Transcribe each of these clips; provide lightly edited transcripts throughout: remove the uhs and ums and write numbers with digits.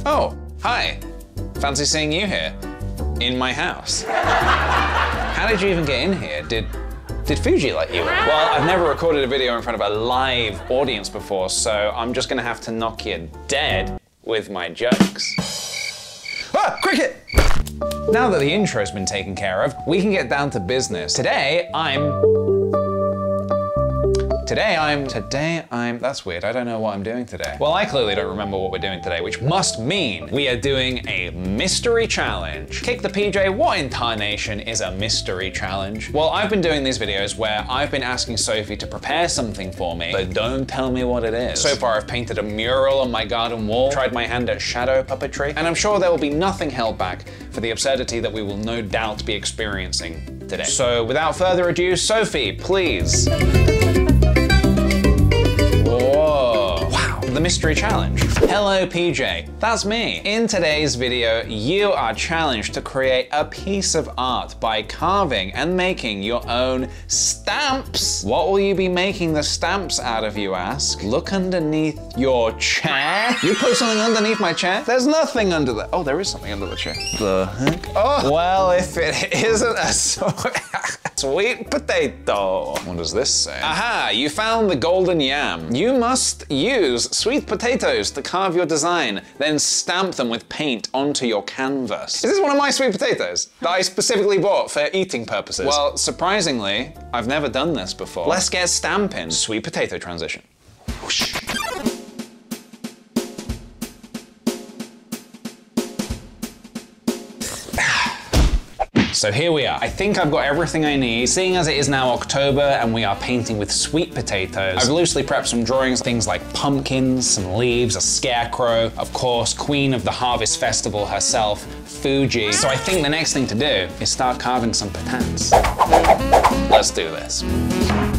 Oh, hi. Fancy seeing you here. In my house. How did you even get in here? Did Fuji let you in? Well, I've never recorded a video in front of a live audience before, so I'm just gonna have to knock you dead with my jokes. Ah, cricket! Now that the intro's been taken care of, we can get down to business. Today I'm, that's weird, I don't know what I'm doing today. Well, I clearly don't remember what we're doing today, which must mean we are doing a mystery challenge. KickThePj, what in tarnation is a mystery challenge? Well, I've been doing these videos where I've been asking Sophie to prepare something for me, but don't tell me what it is. So far, I've painted a mural on my garden wall, tried my hand at shadow puppetry, and I'm sure there will be nothing held back for the absurdity that we will no doubt be experiencing today. So without further ado, Sophie, please. The mystery challenge. Hello PJ, that's me. In today's video, you are challenged to create a piece of art by carving and making your own stamps. What will you be making the stamps out of, you ask? Look underneath your chair. You put something underneath my chair? There's nothing under the, oh, there is something under the chair. The heck? Oh, well, if it isn't a sweet potato. What does this say? Aha, you found the golden yam. You must use sweet potatoes to carve your design, then stamp them with paint onto your canvas. Is this one of my sweet potatoes that I specifically bought for eating purposes? Well, surprisingly, I've never done this before. Let's get stamping. Sweet potato transition. Whoosh. So here we are. I think I've got everything I need. Seeing as it is now October and we are painting with sweet potatoes, I've loosely prepped some drawings, things like pumpkins, some leaves, a scarecrow, of course, queen of the harvest festival herself, Fuji. So I think the next thing to do is start carving some patates. Let's do this.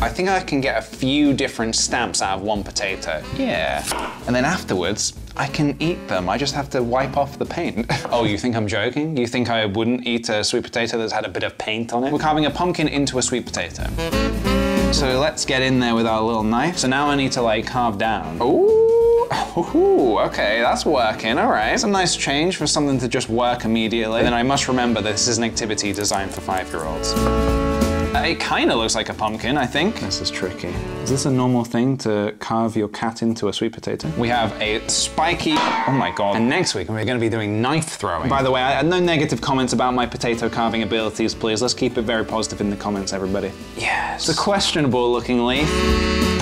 I think I can get a few different stamps out of one potato. Yeah. And then afterwards, I can eat them. I just have to wipe off the paint. Oh, you think I'm joking? You think I wouldn't eat a sweet potato that's had a bit of paint on it? We're carving a pumpkin into a sweet potato. So let's get in there with our little knife. So now I need to like carve down. Ooh, okay, that's working, all right. It's a nice change for something to just work immediately. And then I must remember that this is an activity designed for 5-year-olds. It kind of looks like a pumpkin, I think. This is tricky. Is this a normal thing to carve your cat into a sweet potato? We have a spiky, oh my God. And next week, we're gonna be doing knife throwing. By the way, I had no negative comments about my potato carving abilities, please. Let's keep it very positive in the comments, everybody. Yes. It's a questionable looking leaf.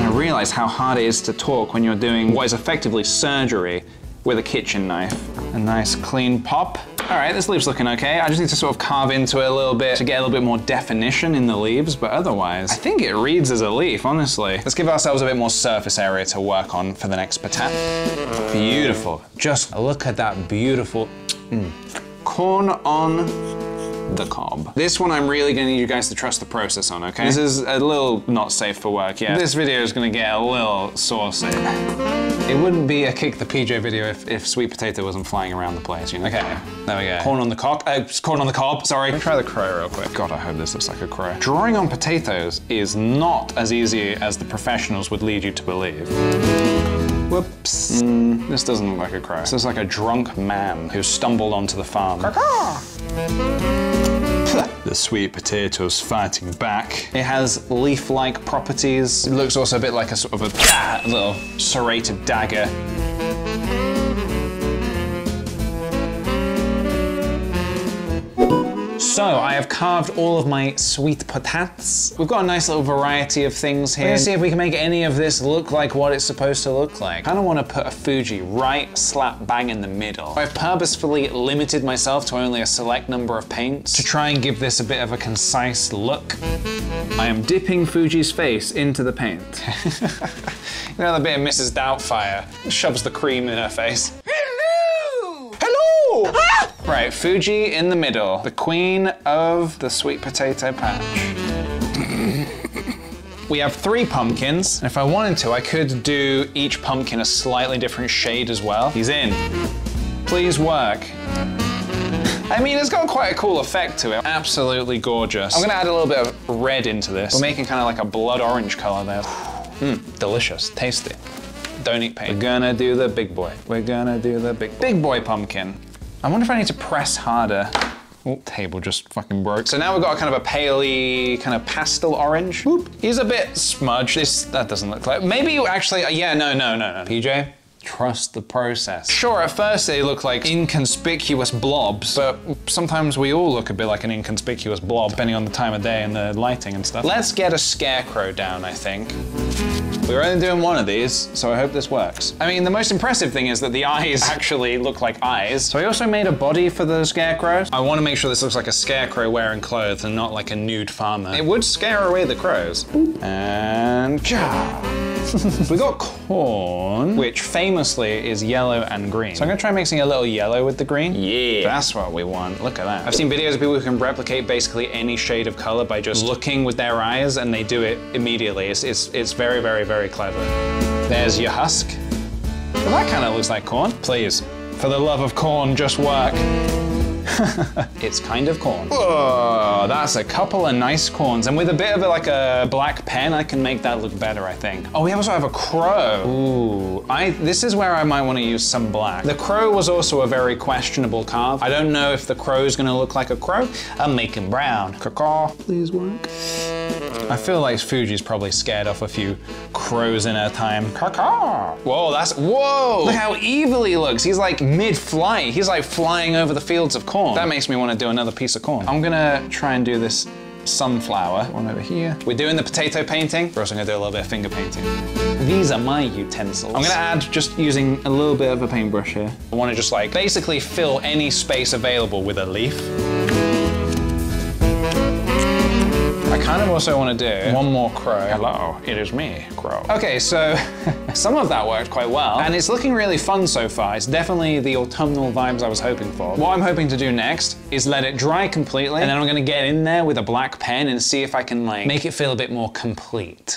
I realize how hard it is to talk when you're doing what is effectively surgery with a kitchen knife. A nice clean pop. All right, this leaf's looking okay. I just need to sort of carve into it a little bit to get a little bit more definition in the leaves, but otherwise, I think it reads as a leaf, honestly. Let's give ourselves a bit more surface area to work on for the next patate. Beautiful. Just look at that beautiful corn on the cob. This one I'm really gonna need you guys to trust the process on, okay? This is a little not safe for work, yeah. This video is gonna get a little saucy. It wouldn't be a KickThePj video if sweet potato wasn't flying around the place, you know? Okay, there we go. Corn on the cob, corn on the cob, sorry. Let me try the crow real quick. God, I hope this looks like a crow. Drawing on potatoes is not as easy as the professionals would lead you to believe. Whoops. This doesn't look like a crow. This looks like a drunk man who stumbled onto the farm. The sweet potato's fighting back. It has leaf-like properties. It looks also a bit like a sort of a little serrated dagger. So I have carved all of my sweet patates. We've got a nice little variety of things here. Let's see if we can make any of this look like what it's supposed to look like. I kind of want to put a Fuji right slap bang in the middle. I've purposefully limited myself to only a select number of paints to try and give this a bit of a concise look. I am dipping Fuji's face into the paint. You know the bit of Mrs. Doubtfire shoves the cream in her face. Hello! Hello! Ah! Right, Fuji in the middle, the queen of the sweet potato patch. We have 3 pumpkins, and if I wanted to, I could do each pumpkin a slightly different shade as well. He's in. Please work. I mean, it's got quite a cool effect to it. Absolutely gorgeous. I'm gonna add a little bit of red into this. We're making kind of like a blood orange color there. Delicious, tasty. Don't eat paint. We're gonna do the big boy. We're gonna do the big boy pumpkin. I wonder if I need to press harder. Oh, table just fucking broke. So now we've got kind of a paley, kind of pastel orange. Whoop. He's a bit smudged. That doesn't look like, maybe actually, yeah, no. PJ, trust the process. Sure, at first they look like inconspicuous blobs, but sometimes we all look a bit like an inconspicuous blob, depending on the time of day and the lighting and stuff. Let's get a scarecrow down, I think. We're only doing one of these, so I hope this works. I mean, the most impressive thing is that the eyes actually look like eyes. So I also made a body for the scarecrows. I want to make sure this looks like a scarecrow wearing clothes and not like a nude farmer. It would scare away the crows. And we got corn, which famously is yellow and green. So I'm gonna try mixing a little yellow with the green. Yeah, that's what we want. Look at that. I've seen videos of people who can replicate basically any shade of color by just looking with their eyes, and they do it immediately. It's very, very, very clever. There's your husk. Well, that kind of looks like corn. Please, for the love of corn, just work. It's kind of corn. Whoa, that's a couple of nice corns. And with a bit of like a black pen, I can make that look better, I think. Oh, we also have a crow. Ooh, this is where I might want to use some black. The crow was also a very questionable carve. I don't know if the crow's gonna look like a crow. I'm making brown. Caw-caw, please work. I feel like Fuji's probably scared off a few crows in her time. Caw-caw. Whoa, whoa! Look how evil he looks. He's like mid-flight. He's like flying over the fields of corn. That makes me want to do another piece of corn. I'm gonna try and do this sunflower one over here. We're doing the potato painting. We're also gonna do a little bit of finger painting. These are my utensils. I'm gonna add, just using a little bit of a paintbrush here. I wanna just like basically fill any space available with a leaf. I kind of also want to do one more crow. Hello, it is me, crow. Okay, so some of that worked quite well, and it's looking really fun so far. It's definitely the autumnal vibes I was hoping for. What I'm hoping to do next is let it dry completely, and then I'm gonna get in there with a black pen and see if I can like make it feel a bit more complete.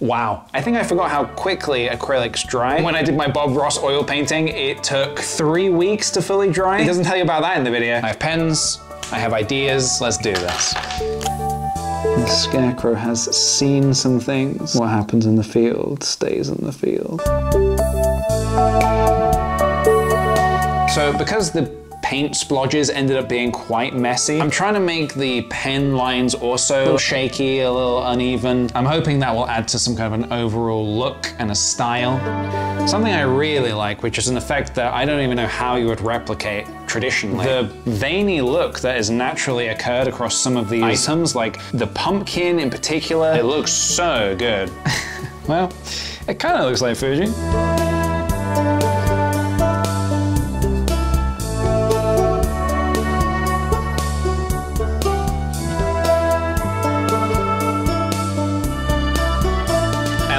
Wow, I think I forgot how quickly acrylics dry. When I did my Bob Ross oil painting, it took 3 weeks to fully dry. It doesn't tell you about that in the video. I have pens, I have ideas, let's do this. The scarecrow has seen some things. What happens in the field stays in the field. So because the paint splodges ended up being quite messy, I'm trying to make the pen lines also a little shaky, a little uneven. I'm hoping that will add to some kind of an overall look and a style. Something I really like, which is an effect that I don't even know how you would replicate traditionally. The veiny look that has naturally occurred across some of these items, like the pumpkin in particular, it looks so good. Well, it kind of looks like Fuji.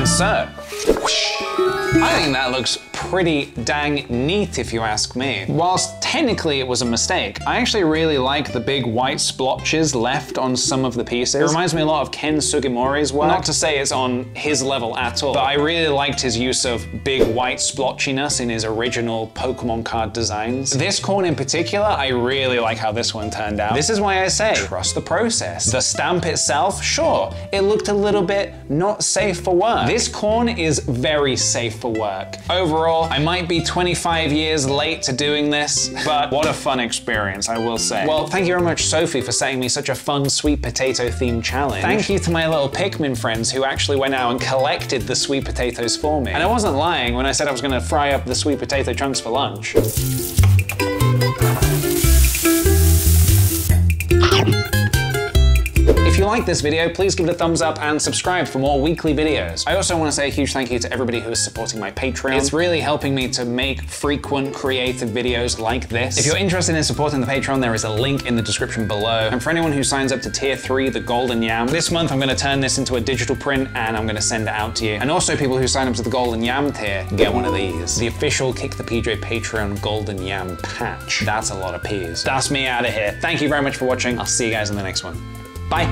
So, I think that looks pretty dang neat if you ask me. Whilst technically it was a mistake, I actually really like the big white splotches left on some of the pieces. It reminds me a lot of Ken Sugimori's work. Not to say it's on his level at all, but I really liked his use of big white splotchiness in his original Pokemon card designs. This corn in particular, I really like how this one turned out. This is why I say, trust the process. The stamp itself, sure, it looked a little bit not safe for work. This corn is very safe for work. Overall, I might be 25 years late to doing this, but what a fun experience, I will say. Well, thank you very much, Sophie, for setting me such a fun sweet potato themed challenge. Thank you to my little Pikmin friends who actually went out and collected the sweet potatoes for me. And I wasn't lying when I said I was gonna fry up the sweet potato chunks for lunch. If you like this video, please give it a thumbs up and subscribe for more weekly videos. I also want to say a huge thank you to everybody who is supporting my Patreon. It's really helping me to make frequent creative videos like this. If you're interested in supporting the Patreon, there is a link in the description below. And for anyone who signs up to Tier 3, the Golden Yam, this month I'm going to turn this into a digital print and I'm going to send it out to you. And also people who sign up to the Golden Yam tier get one of these. The official KickThePj Patreon Golden Yam patch. That's a lot of peas. That's me out of here. Thank you very much for watching. I'll see you guys in the next one. Bye.